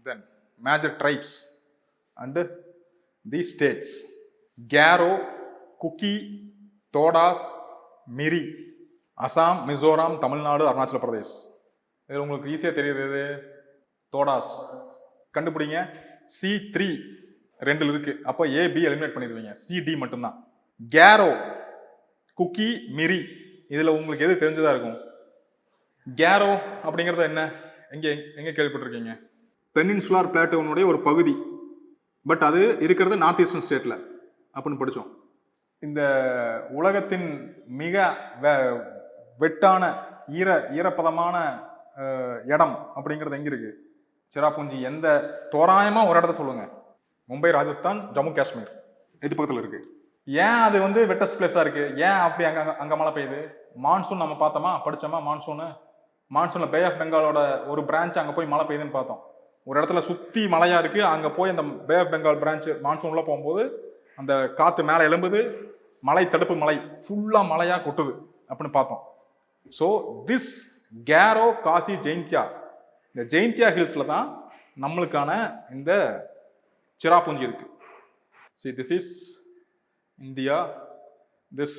Then major tribes and the states: Garo, Kuki, Todas, Miri. Assam, Mizoram, Tamil Nadu, Arunachal Pradesh. இது உங்களுக்கு ஈஸியாக தெரியுது. தோடாஸ் கண்டுபிடிங்க. C3 2 இருக்கு. அப்போ AB எலிமினேட் பண்ணிடுவீங்க. CD மட்டும்தான். கேரோ, குக்கி, மிரி, இதில் உங்களுக்கு எது தெரிஞ்சதா இருக்கும்? கேரோ அப்படிங்கிறது என்ன? எங்கே கேள்விப்பட்டிருக்கீங்க? பெனின்சுலார் பிளாட்டோனுடைய ஒரு பகுதி. பட் அது இருக்கிறது நார்த் ஈஸ்டர்ன் ஸ்டேட்டில் அப்படின்னு படித்தோம். இந்த உலகத்தின் மிக வெட்டான ஈரப்பதமான இடம் அப்படிங்கிறது எங்கே இருக்குது? சிராபுஞ்சி. எந்த தோராயமாக ஒரு இடத்த சொல்லுங்கள். மும்பை, ராஜஸ்தான், ஜம்மு காஷ்மீர் இது பக்கத்தில் இருக்குது. ஏன் அது வந்து வெட்டஸ்ட் பிளேஸாக இருக்குது? ஏன் அப்படி அங்கே மழை பெய்யுது? மான்சூன் நம்ம பார்த்தோமா, படித்தோமா? மான்சூனில் பே ஆஃப் பெங்காலோட ஒரு பிரான்ச் அங்கே போய் மழை பெய்யுதுன்னு பார்த்தோம். ஒரு இடத்துல சுற்றி மழையாக இருக்குது, அங்கே போய் அந்த பே ஆஃப் பெங்கால் பிரான்ச்சு மான்சூனில் போகும்போது அந்த காற்று மேலே எழும்புது, மலை தடுப்பு மலை ஃபுல்லாக மழையாக கொட்டுது அப்படின்னு பார்த்தோம். ஸோ திஸ் கேரோ, காசி, ஜெயின்தியா, இந்த ஜெயின்தியா ஹில்ஸில் தான் நம்மளுக்கான இந்த சிராபுஞ்சி இருக்கு. See, this is India. This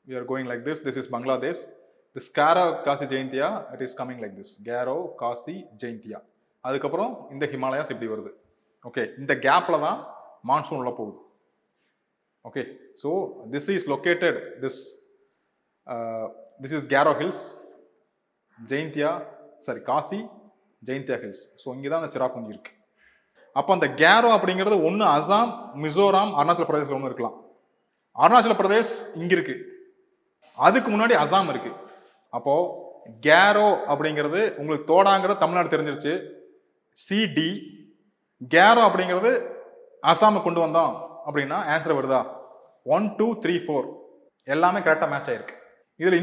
we are going like this. This is Bangladesh. This Garo, Kasi, Jaintia, it is coming like this. Garo, Kasi, Jaintia. அதுக்கப்புறம் இந்த ஹிமாலயாஸ் இப்படி வருது. ஓகே, இந்த கேப்ல தான் மான்சூன் உள்ள போகுது. Okay, so this is located this is Garo hills, Jaintia, sorry Khasi, Jaintia hills. So இங்கே தான் அந்த சிராபுஞ்சி இருக்கு. அப்போ அந்த கேரோ அப்படிங்கிறது ஒன்று அசாம், மிசோராம், அருணாச்சல பிரதேசில் ஒன்று இருக்கலாம். அருணாச்சல பிரதேஷ் இங்கே இருக்கு, அதுக்கு முன்னாடி அசாம் இருக்கு. அப்போ கேரோ அப்படிங்கிறது உங்களுக்கு தோடாங்கிறது தமிழ்நாடு தெரிஞ்சிருச்சு. CD கேரோ அப்படிங்கிறது அசாமை கொண்டு வந்தோம் அப்படின்னா ஆன்சர் வருதா? 1 2 3 4 எல்லாமே கரெக்டாக மேட்ச் ஆயிருக்கு. இதில்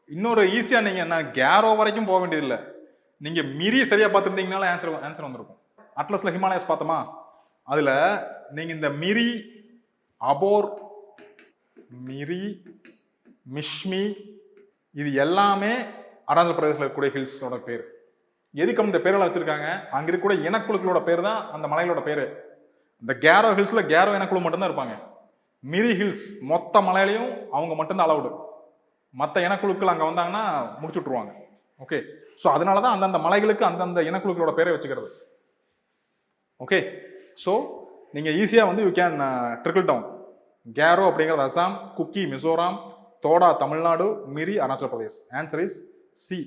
இன்னொரு ஈஸியாக நீங்கள் என்ன கேரோ வரைக்கும் போக வேண்டியதில்லை. நீங்கள் மிரி சரியாக பார்த்துருந்தீங்கனால ஆன்சர் வந்திருக்கும். அட்லஸ்ல ஹிமாலயாஸ் பார்த்தோமா, அதில் நீங்கள் இந்த மிரி, அபோர், மிரி, மிஷ்மி இது எல்லாமே அருணாச்சல பிரதேசத்தில் இருக்கக்கூடிய ஹில்ஸோட பேர். எதுக்கு இந்த பேர்களை வச்சிருக்காங்க? அங்கே இருக்கக்கூடிய இனக்குழுக்களோட பேர் தான் அந்த மலைகளோட பேர். இந்த கேரோ ஹில்ஸில் கேரோ இனக்குழு மட்டும்தான் இருப்பாங்க. மிரி ஹில்ஸ் மொத்த மலையிலையும் அவங்க மட்டும்தான் அலவுடு. மற்ற இனக்குழுக்கள் அங்கே வந்தாங்கன்னா முடிச்சு விட்ருவாங்க. ஓகே, ஸோ அதனால தான் அந்தந்த மலைகளுக்கு அந்தந்த இனக்குழுக்களோட பேரை வச்சுக்கிறது. ஓகே, ஸோ நீங்கள் ஈஸியாக வந்து you can trickle down. Garo அப்படிங்கிறது Assam, Kuki Mizoram, Toda Tamil Nadu, Miri Arunachal Pradesh. Answer is C.